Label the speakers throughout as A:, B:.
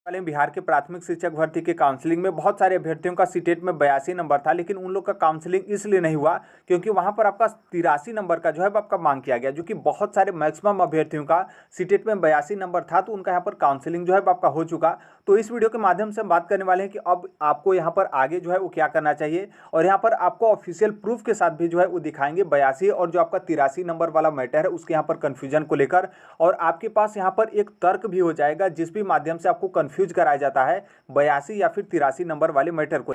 A: वाले बिहार के प्राथमिक शिक्षक भर्ती के काउंसलिंग में बहुत सारे अभ्यर्थियों का सीटेट में 82 नंबर था, लेकिन उन लोग का काउंसलिंग इसलिए नहीं हुआ क्योंकि वहां पर आपका 83 नंबर का जो है आपका मांग किया गया, जो कि बहुत सारे मैक्सिमम अभ्यर्थियों का सीटेट में 82 नंबर था, तो उनका यहाँ पर काउंसलिंग जो है आपका हो चुका। तो इस वीडियो के माध्यम से हम बात करने वाले हैं कि अब आपको यहाँ पर आगे जो है वो क्या करना चाहिए, और यहाँ पर आपको ऑफिशियल प्रूफ के साथ भी जो है वो दिखाएंगे 82 और जो आपका 83 नंबर वाला मैटर है उसके यहाँ पर कन्फ्यूजन को लेकर, और आपके पास यहाँ पर एक तर्क भी हो जाएगा जिस भी माध्यम से आपको कंफ्यूज कराया जाता है 82 या फिर 83 नंबर वाले मैटर को।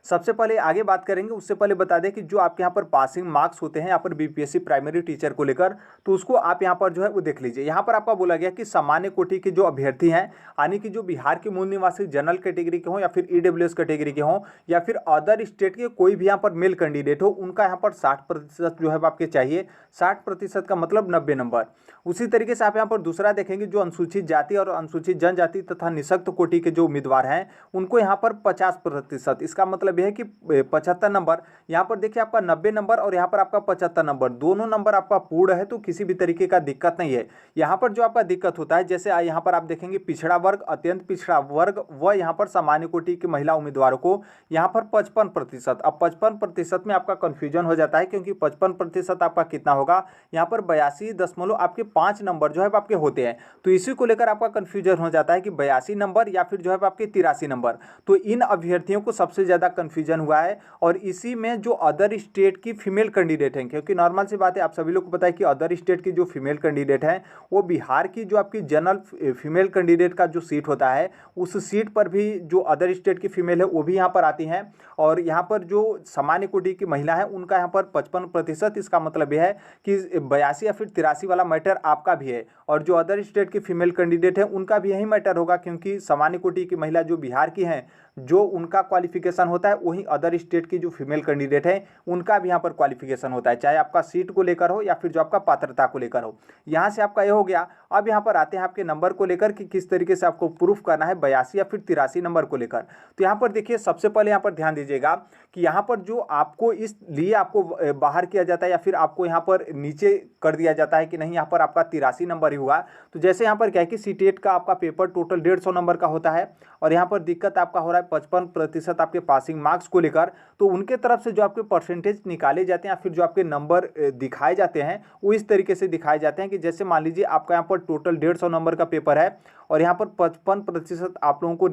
A: सबसे पहले आगे बात करेंगे, उससे पहले बता दें कि जो आपके यहाँ पर पासिंग मार्क्स होते हैं यहाँ पर बीपीएससी प्राइमरी टीचर को लेकर, तो उसको आप यहाँ पर जो है वो देख लीजिए। यहाँ पर आपका बोला गया कि सामान्य कोटि के जो अभ्यर्थी हैं, यानी कि जो बिहार के मूल निवासी जनरल कैटेगरी के हों या फिर ईडब्ल्यूएस कैटेगरी के हों या फिर अदर स्टेट के कोई भी यहाँ पर मेल कैंडिडेट हो, उनका यहाँ पर 60% जो है आपके चाहिए। 60% का मतलब 90 नंबर। उसी तरीके से आप यहाँ पर दूसरा देखेंगे, जो अनुसूचित जाति और अनुसूचित जनजाति तथा निःशक्त कोटि के जो उम्मीदवार हैं उनको यहाँ पर 50%। इसका मतलब यह है कि 75 नंबर। यहाँ पर देखिए आपका 90 नंबर और यहाँ पर आपका 75 नंबर, दोनों नंबर आपका पूर्ण है, तो किसी भी तरीके का दिक्कत नहीं है। यहाँ पर जो आपका दिक्कत होता है, जैसे यहाँ पर आप देखेंगे पिछड़ा वर्ग, अत्यंत पिछड़ा वर्ग व यहाँ पर सामान्य कोटि की महिला उम्मीदवारों को यहाँ पर 55%। अब 55% में आपका कंफ्यूजन हो जाता है, क्योंकि 55% आपका कितना होगा, यहाँ पर 82 आपके 5 नंबर जो है आपके होते हैं, तो इसी को लेकर आपका कंफ्यूजन हो जाता है कि 82 नंबर या फिर जो है आपके 83 नंबर। तो इन अभ्यर्थियों को सबसे ज्यादा कंफ्यूजन हुआ है, और इसी में जो अदर स्टेट की फीमेल कैंडिडेट हैं, क्योंकि नॉर्मल सी बात है, आप सभी लोग को पता है कि अदर स्टेट की जो फीमेल कैंडिडेट हैं वो बिहार की जो आपकी जनरल फीमेल कैंडिडेट का जो सीट होता है, उस सीट पर भी जो अदर स्टेट की फीमेल है वो भी यहाँ पर आती हैं, और यहाँ पर जो सामान्य कोटि की महिला है उनका यहाँ पर 55%। इसका मतलब यह है कि 82 या फिर 83 वाला मैटर आपका भी है, और जो अदर स्टेट की फीमेल कैंडिडेट है उनका भी यही मैटर होगा, क्योंकि सामान्य कोटि की महिला जो बिहार की हैं, जो उनका क्वालिफिकेशन होता है वही अदर स्टेट की जो फीमेल कैंडिडेट है उनका भी यहाँ पर क्वालिफिकेशन होता है, चाहे आपका सीट को लेकर हो या फिर जो आपका पात्रता को लेकर हो। यहाँ से आपका ये हो गया। अब यहाँ पर आते हैं आपके नंबर को लेकर कि किस तरीके से आपको प्रूफ करना है 82 या फिर 83 नंबर को लेकर। तो यहाँ पर देखिए, सबसे पहले यहाँ पर ध्यान दीजिएगा कि यहाँ पर जो आपको इसलिए आपको बाहर किया जाता है या फिर आपको यहाँ पर नीचे कर दिया जाता है कि नहीं यहाँ पर आपका 83 नंबर ही हुआ। तो जैसे यहाँ पर क्या है कि सीटेट का आपका पेपर टोटल 150 नंबर का होता है, और यहाँ पर दिक्कत आपका हो रहा है 55% आपके पासिंग मार्क्स को लेकर, तो उनके तरफ से जो आपके परसेंटेज निकाले जाते हैं या फिर जो आपके नंबर दिखाए जाते हैं वो इस तरीके से दिखाए जाते हैं कि जैसे मान लीजिए आपका यहाँ पर टोटल 150 नंबर का पेपर है, और यहाँ पर 55% आप लोगों को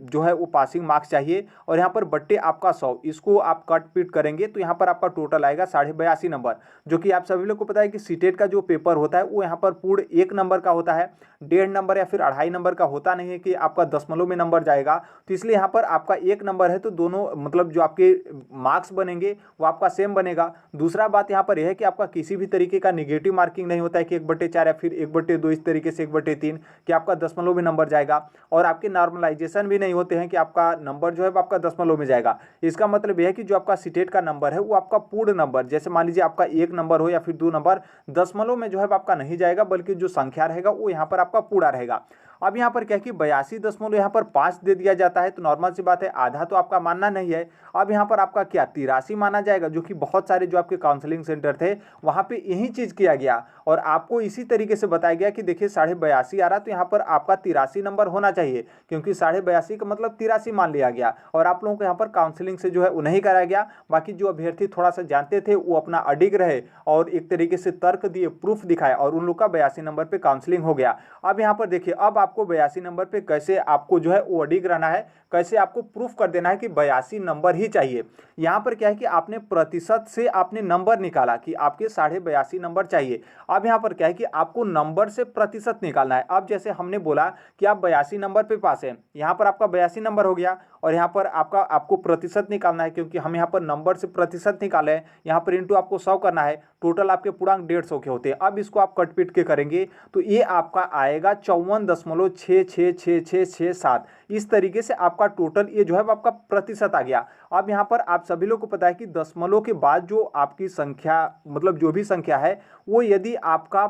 A: जो है वो पासिंग मार्क्स चाहिए, और यहाँ पर बट्टे आपका 100, इसको आप कट पीट करेंगे तो यहाँ पर आपका टोटल आएगा 82.5 नंबर। जो कि आप सभी लोग को पता है कि सीटेट का जो पेपर होता है वो यहाँ पर पूर्ण 1 नंबर का होता है, 1.5 नंबर या फिर 2.5 नंबर का होता नहीं है कि आपका दशमलव में नंबर जाएगा। तो इसलिए यहाँ पर आपका 1 नंबर है, तो दोनों मतलब जो आपके मार्क्स बनेंगे वो आपका सेम बनेगा। दूसरा बात यहाँ पर यह है कि आपका किसी भी तरीके का निगेटिव मार्किंग नहीं होता है कि 1/4 या फिर 1/2 इस तरीके से 1/3 कि आपका दशमलव में नंबर जाएगा, और आपके नॉर्मलाइजेशन भी नहीं होते हैं कि आपका नंबर जो है आपका दशमलव में जाएगा। इसका मतलब यह है कि जो आपका सीटेट का नंबर है वो आपका पूर्ण नंबर, जैसे मान लीजिए आपका 1 नंबर हो या फिर 2 नंबर, दशमलव में जो है आपका नहीं जाएगा, बल्कि जो संख्या रहेगा वो यहाँ पर आपका पूरा रहेगा। अब यहाँ पर क्या है कि 82 यहाँ पर 5 दे दिया जाता है, तो नॉर्मल सी बात है, आधा तो आपका मानना नहीं है। अब यहाँ पर आपका क्या 83 माना जाएगा, जो कि बहुत सारे जो आपके काउंसलिंग सेंटर थे वहाँ पे यही चीज़ किया गया, और आपको इसी तरीके से बताया गया कि देखिए 82.5 आ रहा, तो यहाँ पर आपका 83 नंबर होना चाहिए, क्योंकि 82.5 का मतलब 83 मान लिया गया, और आप लोगों को यहाँ पर काउंसलिंग से जो है वो नहीं कराया गया। बाकी जो अभ्यर्थी थोड़ा सा जानते थे वो अपना अडिग रहे और एक तरीके से तर्क दिए, प्रूफ दिखाए, और उन लोग का 82 नंबर पर काउंसलिंग हो गया। अब यहाँ पर देखिए, अब आपको 82 नंबर पे कैसे आपको जो है वो अडिग रहना है, कैसे आपको प्रूफ कर देना है कि 82 नंबर ही चाहिए। यहाँ पर क्या है कि आपने प्रतिशत से आपने नंबर निकाला कि आपके 82.5 नंबर चाहिए। अब यहाँ पर क्या है कि आपको नंबर से प्रतिशत निकालना है। अब जैसे हमने बोला कि आप 82 नंबर पे पास हैं, यहाँ पर आपका 82 नंबर हो गया, और यहाँ पर आपको प्रतिशत निकालना है, क्योंकि हम यहाँ पर नंबर से प्रतिशत निकाले हैं, यहाँ पर इंटू आपको 100 करना है, टोटल आपके पूर्णांक 150 के होते हैं। अब इसको आप कट पीट के करेंगे तो ये आपका आएगा 54.666667। इस तरीके से आपका टोटल ये जो है आपका प्रतिशत आ गया। अब यहाँ पर आप सभी लोग को पता है कि दशमलव के बाद जो आपकी संख्या, मतलब जो भी संख्या है, वो यदि आपका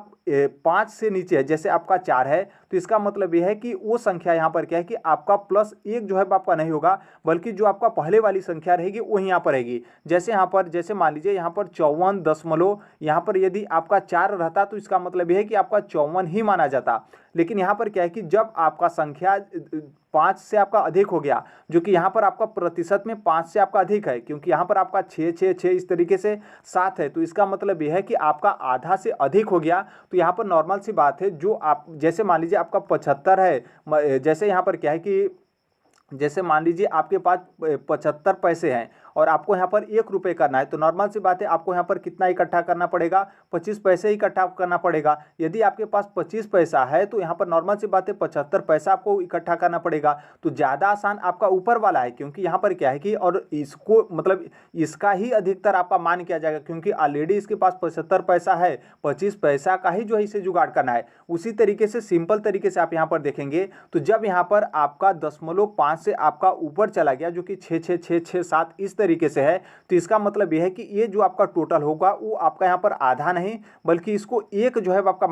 A: 5 से नीचे है, जैसे आपका 4 है, तो इसका मतलब यह है कि वो संख्या यहाँ पर क्या है कि आपका +1 जो है आपका नहीं होगा, बल्कि जो आपका पहले वाली संख्या रहेगी वो यहाँ पर रहेगी। जैसे यहाँ पर, जैसे मान लीजिए यहाँ पर 54 दशमलव, यहाँ पर यदि आपका 4 रहता तो इसका मतलब यह है कि आपका 54 ही माना जाता। लेकिन यहाँ पर क्या है कि जब आपका संख्या 5 से आपका अधिक हो गया, जो कि यहाँ पर आपका प्रतिशत में 5 से आपका अधिक है, क्योंकि यहाँ पर आपका 6 6 6 इस तरीके से 7 है, तो इसका मतलब यह है कि आपका आधा से अधिक हो गया। तो यहाँ पर नॉर्मल सी बात है, जो आप जैसे मान लीजिए आपका 75 है, जैसे यहाँ पर क्या है कि जैसे मान लीजिए आपके पास 75 पैसे हैं और आपको यहाँ पर 1 रुपये करना है, तो नॉर्मल सी बात है आपको यहाँ पर कितना इकट्ठा करना पड़ेगा, 25 पैसे इकट्ठा करना पड़ेगा। यदि आपके पास 25 पैसा है तो यहाँ पर नॉर्मल सी बात है 75 पैसा आपको इकट्ठा करना पड़ेगा। तो ज़्यादा आसान आपका ऊपर वाला है, क्योंकि यहाँ पर क्या है कि और इसको मतलब इसका ही अधिकतर आपका मान किया जाएगा, क्योंकि ऑलरेडी इसके पास 75 पैसा है, 25 पैसा का ही जो है इसे जुगाड़ करना है। उसी तरीके से सिंपल तरीके से आप यहाँ पर देखेंगे तो जब यहाँ पर आपका 0.5 से आपका ऊपर चला गया, जो कि 6 6 6 6 7 इस तरीके से है, तो इसका मतलब यह है कि ये जो आपका टोटल होगा वो आपका यहाँ पर आधा नहीं बल्कि इसको 1 जो है आपका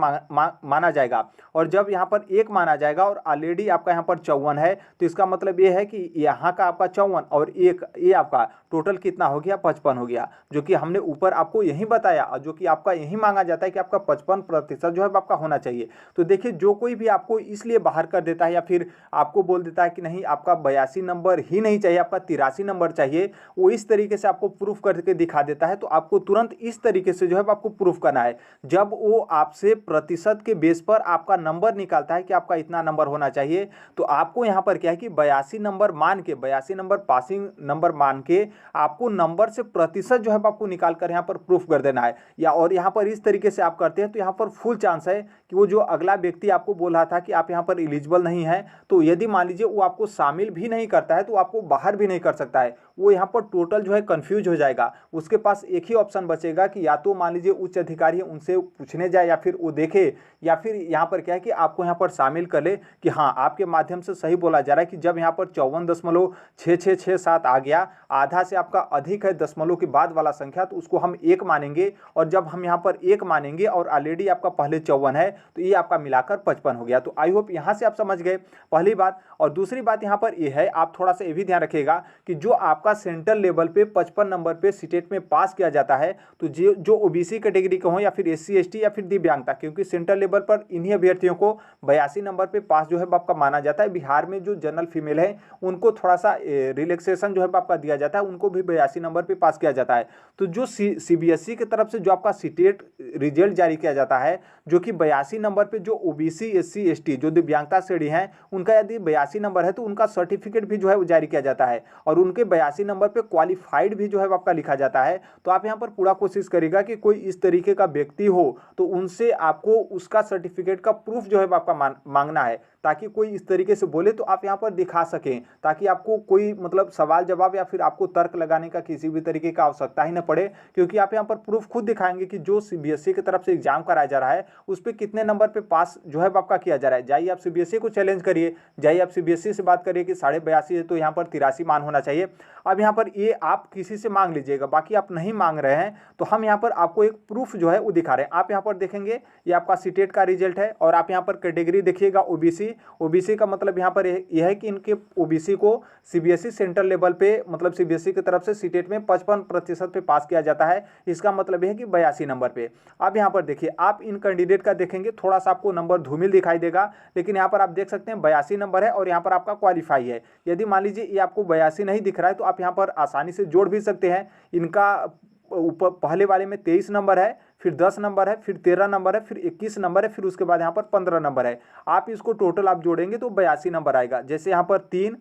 A: माना जाएगा। और जब यहाँ पर 1 माना जाएगा और ऑलरेडी आपका यहाँ पर 54 है, तो इसका मतलब ये है कि यहाँ का आपका 54 और 1 ये आपका टोटल कितना हो गया, 55 हो गया, जो कि हमने ऊपर आपको यही बताया और जो कि आपका यही मांगा जाता है कि आपका 55% जो है आपका होना चाहिए। तो देखिए, जो कोई भी आपको इसलिए बाहर कर देता है या फिर आपको बोल देता है कि नहीं आपका 82 नंबर ही नहीं चाहिए, आपका 83 नंबर चाहिए, वो इस तरीके से आपको प्रूफ करके दिखा देता है, तो आपको तुरंत इस तरीके से जो है आपको प्रूफ करना है। जब वो आपसे प्रतिशत के बेस पर आपका नंबर निकालता है कि आपका इतना नंबर होना चाहिए, तो आपको यहाँ पर क्या है कि 82 नंबर मान के, 82 नंबर पासिंग नंबर मान के आपको नंबर से प्रतिशत जो है आपको निकाल कर यहाँ पर प्रूफ कर देना है। या और यहाँ पर इस तरीके से आप करते हैं तो यहाँ पर फुल चांस है कि वो जो अगला व्यक्ति आपको बोल रहा था कि आप यहाँ पर एलिजिबल नहीं है, तो यदि मान लीजिए वो आपको शामिल भी नहीं करता है तो आपको बाहर भी नहीं कर सकता है। वो यहाँ पर टोटल जो है कंफ्यूज हो जाएगा। उसके पास एक ही ऑप्शन बचेगा कि या तो मान लीजिए उच्च अधिकारी है उनसे पूछने जाए, या फिर वो देखे, या फिर यहाँ पर क्या है कि आपको यहाँ पर शामिल कर ले कि हाँ आपके माध्यम से सही बोला जा रहा है कि जब यहाँ पर 54.6667 आ गया, आधा से आपका अधिक है दशमलव के बाद वाला संख्या, तो उसको हम 1 मानेंगे। और जब हम यहाँ पर 1 मानेंगे और ऑलरेडी आपका पहले 54 है, तो ये आपका मिलाकर 55 हो गया। तो आई होप यहाँ से आप समझ गए पहली बात। और दूसरी बात यहाँ पर ये है, आप थोड़ा सा ये भी ध्यान रखिएगा कि जो आपका सेंट्रल लेवल पे 55 नंबर पे सीटेट में पास किया जाता है, तो जो ओबीसी कैटेगरी के हो या फिर एससी एसटी या फिर दिव्यांगता, क्योंकि सेंट्रल लेवल पर इन्हीं अभ्यर्थियों को 82 नंबर पे पास जो है आपका माना जाता है। बिहार में जो जनरल फीमेल है उनको थोड़ा सा रिलैक्सेशन जो है आपका दिया जाता है, उनको भी 82 नंबर पे पास किया जाता है। तो जो सीबीएसई की तरफ से जो आपका सीटेट रिजल्ट जारी किया जाता है, जो कि 82 नंबर पे जो ओबीसी एससी एसटी जो दिव्यांगता श्रेणी है उनका यदि 82 नंबर है तो उनका सर्टिफिकेट भी जो है वो जारी किया जाता है, और उनके 82 नंबर पे क्वालिफाइड भी जो है आपका लिखा जाता है। तो आप यहाँ पर पूरा कोशिश करिएगा कि कोई इस तरीके का व्यक्ति हो तो उनसे आपको उसका सर्टिफिकेट का प्रूफ जो है आपका मांगना है, ताकि कोई इस तरीके से बोले तो आप यहाँ पर दिखा सकें, ताकि आपको कोई मतलब सवाल जवाब या फिर आपको तर्क लगाने का किसी भी तरीके का आवश्यकता ही न पड़े, क्योंकि आप यहाँ पर प्रूफ खुद दिखाएंगे कि जो सीबीएसई की तरफ से एग्जाम कराया जा रहा है उस पर कितने नंबर पे पास जो है आपका किया जा रहा है। जाइए आप सीबीएसई को चैलेंज करिए, जाइए आप सीबीएसई से बात करिए कि 82.5 है तो यहाँ पर 83 मान होना चाहिए। अब यहाँ पर ये आप किसी से मांग लीजिएगा, बाकी आप नहीं मांग रहे हैं तो हम यहाँ पर आपको एक प्रूफ जो है वो दिखा रहे हैं। आप यहाँ पर देखेंगे ये आपका सीटेट का रिजल्ट है, और आप यहाँ पर कैटेगरी देखिएगा ओबीसी। ओबीसी का मतलब यहाँ पर यह है कि इनके ओबीसी को सीबीएसई सेंट्रल लेवल पे मतलब सीबीएसई की तरफ से सीटेट में 55% पे पास किया जाता है। इसका मतलब यह है कि 82 नंबर पे। अब यहाँ पर देखिए, आप इन कैंडिडेट का देखेंगे थोड़ा सा आपको नंबर धूमिल दिखाई देगा, लेकिन यहाँ पर आप देख सकते हैं 82 नंबर है और यहाँ पर आपका क्वालिफाई है। यदि मान लीजिए ये आपको 82 नहीं दिख रहा है तो आप यहाँ पर आसानी से जोड़ भी सकते हैं। इनका ऊपर पहले वाले में 23 नंबर है, फिर 10 नंबर है, फिर 13 नंबर है, फिर 21 नंबर है, फिर उसके बाद यहाँ पर 15 नंबर है। आप इसको टोटल आप जोड़ेंगे तो 82 नंबर आएगा। जैसे यहाँ पर 3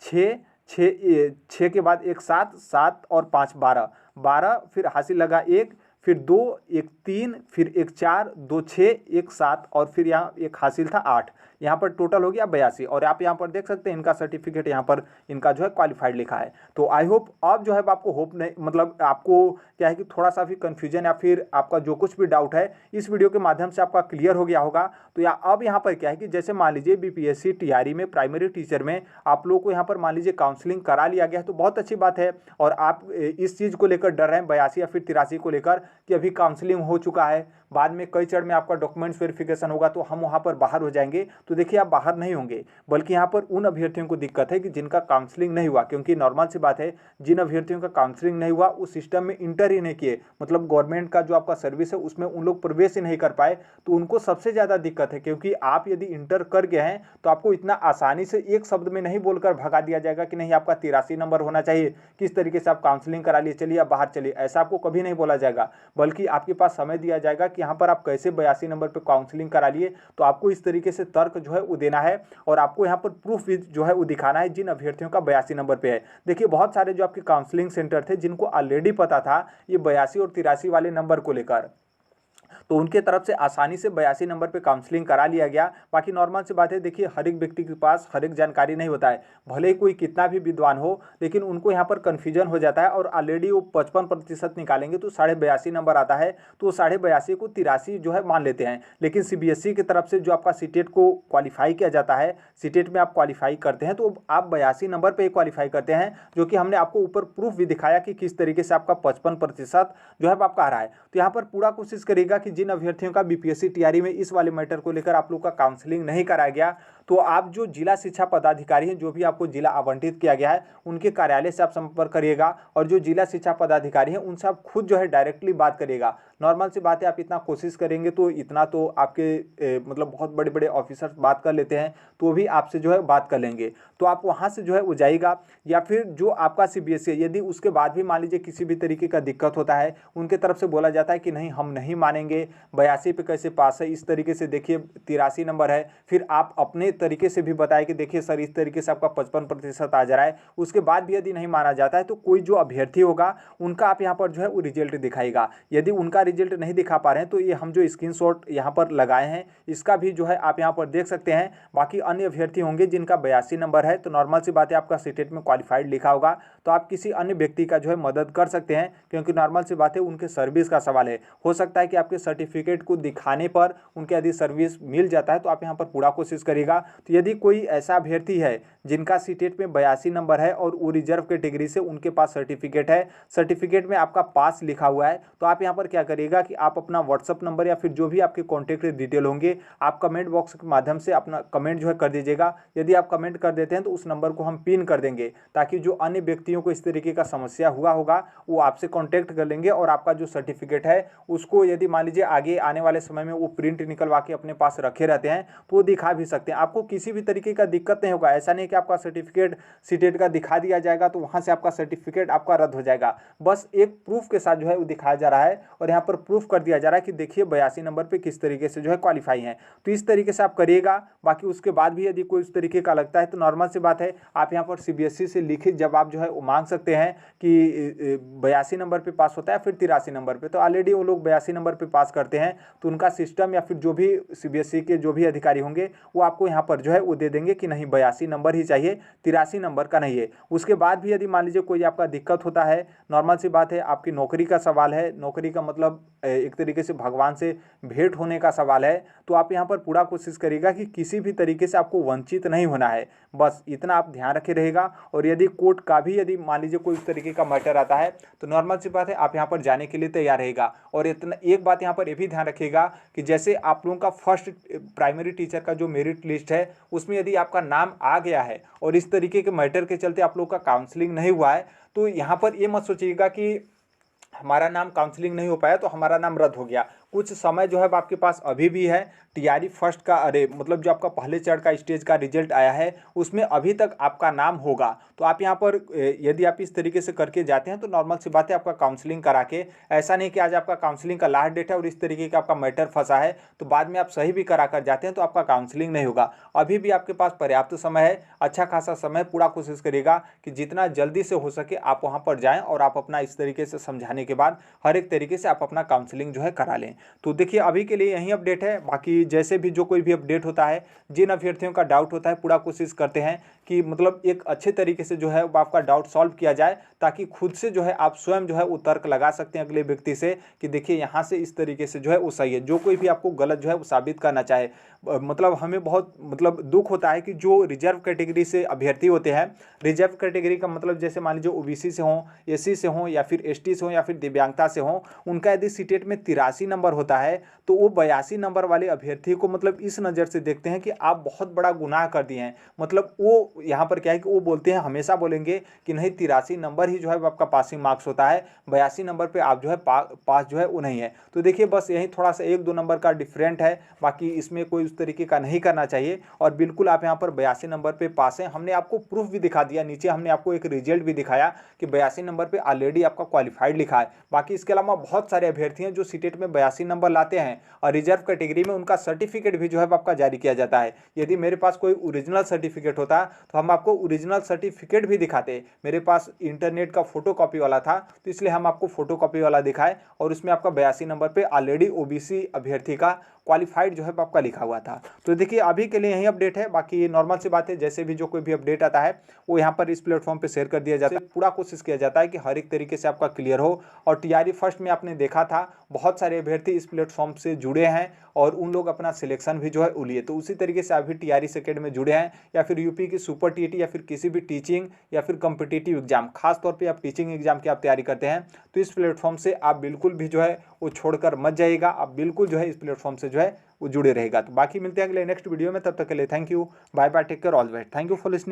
A: 6 6 के बाद 1 7 7 और 5 12 12, फिर हासिल लगा 1, फिर 2 1 3, फिर 1 4 2 6 1 7 और फिर यहाँ एक हासिल था 8। यहाँ पर टोटल हो गया 82। और आप यहाँ पर देख सकते हैं इनका सर्टिफिकेट यहाँ पर इनका जो है क्वालिफाइड लिखा है। तो आई होप अब जो है आपको होप नहीं मतलब आपको क्या है कि थोड़ा सा भी कन्फ्यूजन या फिर आपका जो कुछ भी डाउट है इस वीडियो के माध्यम से आपका क्लियर हो गया होगा। तो या अब यहाँ पर क्या है कि जैसे मान लीजिए बीपीएससी टीआरई में प्राइमरी टीचर में आप लोग को यहाँ पर मान लीजिए काउंसलिंग करा लिया गया है, तो बहुत अच्छी बात है। और आप इस चीज़ को लेकर डर रहे हैं 82 या फिर 83 को लेकर कि अभी काउंसलिंग हो चुका है, बाद में कई चरण में आपका डॉक्यूमेंट्स वेरिफिकेशन होगा तो हम वहाँ पर बाहर हो जाएंगे, तो देखिए आप बाहर नहीं होंगे, बल्कि यहाँ पर उन अभ्यर्थियों को दिक्कत है कि जिनका काउंसलिंग नहीं हुआ, क्योंकि नॉर्मल सी बात है जिन अभ्यर्थियों का काउंसलिंग नहीं हुआ उस सिस्टम में इंटर ही नहीं किए, मतलब गवर्नमेंट का जो आपका सर्विस है उसमें उन लोग प्रवेश ही नहीं कर पाए, तो उनको सबसे ज़्यादा दिक्कत है। क्योंकि आप यदि इंटर कर गए हैं तो आपको इतना आसानी से एक शब्द में नहीं बोलकर भगा दिया जाएगा कि नहीं आपका 83 नंबर होना चाहिए, किस तरीके से आप काउंसलिंग करा लिए, चलिए आप बाहर चलिए, ऐसा आपको कभी नहीं बोला जाएगा। बल्कि आपके पास समय दिया जाएगा कि यहाँ पर आप कैसे 82 नंबर पर काउंसलिंग करा लिए, तो आपको इस तरीके से तर्क जो है वो देना है और आपको यहाँ पर प्रूफ भी जो है वो दिखाना है जिन अभ्यर्थियों का 82 नंबर पे है। देखिए बहुत सारे जो आपके काउंसलिंग सेंटर थे जिनको ऑलरेडी पता था ये 82 और 83 वाले नंबर को लेकर, तो उनके तरफ से आसानी से 82 नंबर पे काउंसलिंग करा लिया गया। बाकी नॉर्मल सी बात है, देखिए हर एक व्यक्ति के पास हर एक जानकारी नहीं होता है, भले ही कोई कितना भी विद्वान हो, लेकिन उनको यहाँ पर कन्फ्यूजन हो जाता है और ऑलरेडी वो 55% निकालेंगे तो 82.5 नंबर आता है, तो 82.5 को 83 जो है मान लेते हैं। लेकिन CBSE की तरफ से जो आपका सीटेट को क्वालिफाई किया जाता है, सीटेट में आप क्वालिफाई करते हैं तो आप 82 नंबर पर क्वालिफाई करते हैं, जो कि हमने आपको ऊपर प्रूफ भी दिखाया कि किस तरीके से आपका 55% जो है आपका आ रहा है। तो यहाँ पर पूरा कोशिश करेगा कि जिन अभ्यर्थियों का BPSC TRE में इस वाले मैटर को लेकर आप लोग का काउंसलिंग नहीं कराया गया, तो आप जो जिला शिक्षा पदाधिकारी हैं, जो भी आपको जिला आवंटित किया गया है, उनके कार्यालय से आप संपर्क करिएगा और जो जिला शिक्षा पदाधिकारी हैं उनसे आप खुद जो है डायरेक्टली बात करिएगा। नॉर्मल सी बात है, आप इतना कोशिश करेंगे तो इतना तो आपके मतलब बहुत बड़े बड़े ऑफिसर्स बात कर लेते हैं, तो भी आपसे जो है बात कर लेंगे, तो आप वहाँ से जो है वो जाइएगा। या फिर जो आपका CBSE है, यदि उसके बाद भी मान लीजिए किसी भी तरीके का दिक्कत होता है, उनके तरफ से बोला जाता है कि नहीं हम नहीं मानेंगे, 82 पे कैसे पास है, इस तरीके से देखिए 83 नंबर है, फिर आप अपने तरीके से भी बताएं कि देखिए सर इस तरीके से आपका 55% आ जा रहा है, उसके बाद भी यदि नहीं माना जाता है तो कोई जो अभ्यर्थी होगा उनका आप यहाँ पर जो है वो रिजल्ट दिखाएगा। यदि उनका रिजल्ट नहीं दिखा पा रहे हैं तो ये हम जो स्क्रीनशॉट यहाँ पर लगाए हैं इसका भी जो है आप यहाँ पर देख सकते हैं। बाकी अन्य अभ्यर्थी होंगे जिनका 82 नंबर है, तो नॉर्मल सी बात है आपका सीटेट में क्वालिफाइड लिखा होगा, तो आप किसी अन्य व्यक्ति का जो है मदद कर सकते हैं, क्योंकि नॉर्मल सी बात है उनके सर्विस का सवाल है। हो सकता है कि आपके सर्टिफिकेट को दिखाने पर उनके यदि सर्विस मिल जाता है तो आप यहाँ पर पूरा कोशिश करिएगा। तो यदि कोई ऐसा अभ्यर्थी है जिनका सीटेट में 82 नंबर है और वो रिजर्व कैटेगरी से उनके पास सर्टिफिकेट है, सर्टिफिकेट में आपका पास लिखा हुआ है, तो आप यहाँ पर क्या करिएगा कि आप अपना व्हाट्सअप नंबर या फिर जो भी आपके कॉन्टैक्ट डिटेल होंगे आप कमेंट बॉक्स के माध्यम से अपना कमेंट जो है कर दीजिएगा। यदि आप कमेंट कर देते हैं तो उस नंबर को हम पिन कर देंगे, ताकि जो अन्य व्यक्तियों को इस तरीके का समस्या हुआ होगा वो आपसे कॉन्टैक्ट कर लेंगे और आपका जो सर्टिफिकेट है उसको यदि मान लीजिए आगे आने वाले समय में वो प्रिंट निकलवा के अपने पास रखे रहते हैं तो वो दिखा भी सकते हैं। आपको किसी भी तरीके का दिक्कत नहीं होगा, ऐसा नहीं कि आपका सर्टिफिकेट सीटेट का दिखा दिया जाएगा तो वहाँ से आपका सर्टिफिकेट आपका रद्द हो जाएगा। बस एक प्रूफ के साथ जो है वो दिखाया जा रहा है और यहाँ पर प्रूफ कर दिया जा रहा है कि देखिए 82 नंबर पे किस तरीके से जो है क्वालिफाई है। तो इस तरीके से आप करिएगा। बाकी उसके बाद भी यदि कोई इस तरीके का लगता है तो नॉर्मल सी बात है, आप यहाँ पर CBSE से लिखित जवाब जो है वो मांग सकते हैं कि 82 नंबर पे पास होता है फिर 83 नंबर पे, तो ऑलरेडी वो लोग 82 नंबर पे पास करते हैं, तो उनका सिस्टम या फिर जो भी CBSE के जो भी अधिकारी होंगे वो आपको यहाँ पर जो है वो दे देंगे कि नहीं 82 नंबर ही चाहिए, 83 नंबर का नहीं है। उसके बाद भी यदि मान लीजिए कोई आपका दिक्कत होता है, नॉर्मल सी बात है आपकी नौकरी का सवाल है, नौकरी का मतलब एक तरीके से भगवान से भेंट होने का सवाल है, तो आप यहाँ पर पूरा कोशिश करिएगा कि किसी भी तरीके से आपको वंचित नहीं होना है, बस इतना आप ध्यान रखे रहेगा। और यदि कोर्ट का भी यदि मान लीजिए कोई इस तरीके का मैटर आता है तो नॉर्मल सी बात है आप यहाँ पर जाने के लिए तैयार रहेगा। और इतना एक बात यहाँ पर ये भी ध्यान रखिएगा कि जैसे आप लोगों का फर्स्ट प्राइमरी टीचर का जो मेरिट लिस्ट है उसमें यदि आपका नाम आ गया है और इस तरीके के मैटर के चलते आप लोग का काउंसलिंग नहीं हुआ है, तो यहाँ पर ये मत सोचिएगा कि हमारा नाम काउंसलिंग नहीं हो पाया तो हमारा नाम रद्द हो गया। कुछ समय जो है आपके पास अभी भी है। TRE फर्स्ट का मतलब जो आपका पहले चरण का स्टेज का रिजल्ट आया है उसमें अभी तक आपका नाम होगा, तो आप यहाँ पर यदि आप इस तरीके से करके जाते हैं तो नॉर्मल सी बात है आपका काउंसलिंग करा के, ऐसा नहीं कि आज आपका काउंसलिंग का लास्ट डेट है और इस तरीके का आपका मैटर फंसा है तो बाद में आप सही भी करा कर जाते हैं तो आपका काउंसलिंग नहीं होगा। अभी भी आपके पास पर्याप्त समय है, अच्छा खासा समय। पूरा कोशिश करिएगा कि जितना जल्दी से हो सके आप वहाँ पर जाएँ और आप अपना इस तरीके से समझाने के बाद हर एक तरीके से आप अपना काउंसलिंग जो है करा लें। तो देखिए अभी के लिए यही अपडेट है। बाकी कि जैसे भी जो कोई भी अपडेट होता है, जिन अभ्यर्थियों का डाउट होता है, पूरा कोशिश करते हैं कि मतलब एक अच्छे तरीके से जो है वो आपका डाउट सॉल्व किया जाए, ताकि खुद से जो है आप स्वयं जो है वो तर्क लगा सकते हैं अगले व्यक्ति से कि देखिए यहाँ से इस तरीके से जो है वो सही है। जो कोई भी आपको गलत जो है वो साबित करना चाहे, मतलब हमें बहुत मतलब दुख होता है कि जो रिजर्व कैटेगरी से अभ्यर्थी होते हैं, रिजर्व कैटेगरी का मतलब जैसे मान लीजिए ओबीसी से हों, एससी से हों, या फिर एसटी से हों, या फिर दिव्यांगता से हों, उनका यदि सीटेट में 83 नंबर होता है तो वो 82 नंबर वाले अभ्यर्थी को मतलब इस नज़र से देखते हैं कि आप बहुत बड़ा गुनाह कर दिए हैं। मतलब वो यहाँ पर क्या है कि वो बोलते हैं, हमेशा बोलेंगे कि नहीं 83 नंबर ही जो है वो आपका पासिंग मार्क्स होता है, 82 नंबर पे आप जो है पास जो है वो नहीं है। तो देखिए बस यही थोड़ा सा 1-2 नंबर का डिफरेंट है, बाकी इसमें कोई उस तरीके का नहीं करना चाहिए। और बिल्कुल आप यहाँ पर 82 नंबर पे पास हैं। हमने आपको प्रूफ भी दिखा दिया, नीचे हमने आपको एक रिजल्ट भी दिखाया कि 82 नंबर पे ऑलरेडी आपका क्वालिफाइड लिखा है। बाकी इसके अलावा बहुत सारे अभ्यर्थी हैं जो सीटेट में 82 नंबर लाते हैं और रिजर्व कैटेगरी में उनका सर्टिफिकेट भी जो है आपका जारी किया जाता है। यदि मेरे पास कोई ओरिजिनल सर्टिफिकेट होता तो हम आपको ओरिजिनल सर्टिफिकेट भी दिखाते। मेरे पास इंटरनेट का फोटो कॉपी वाला था तो इसलिए हम आपको फोटो कॉपी वाला दिखाए, और उसमें आपका 82 नंबर पे ऑलरेडी ओबीसी अभ्यर्थी का क्वालिफाइड जो है आपका लिखा हुआ था। तो देखिए अभी के लिए यही अपडेट है, बाकी ये नॉर्मल सी बात है, जैसे भी जो कोई भी अपडेट आता है वो यहाँ पर इस प्लेटफॉर्म पे शेयर कर दिया जाता है। पूरा कोशिश किया जाता है कि हर एक तरीके से आपका क्लियर हो। और टीआरई फर्स्ट में आपने देखा था बहुत सारे अभ्यर्थी इस प्लेटफॉर्म से जुड़े हैं और उन लोग अपना सिलेक्शन भी जो है वो लिए। तो उसी तरीके से आप भी टीआरई सेकेंड में जुड़े हैं, या फिर यूपी की सुपर टीटी या फिर किसी भी टीचिंग या फिर कॉम्पिटिटिव एग्जाम, खासतौर पर आप टीचिंग एग्जाम की आप तैयारी करते हैं, तो इस प्लेटफॉर्म से आप बिल्कुल भी जो है वो छोड़कर मत जाइएगा। आप बिल्कुल जो है इस प्लेटफॉर्म से जो है वो जुड़े रहेगा। तो बाकी मिलते हैं अगले नेक्स्ट वीडियो में, तब तक के लिए thank you, bye bye, take care, all the best, thank you for listening.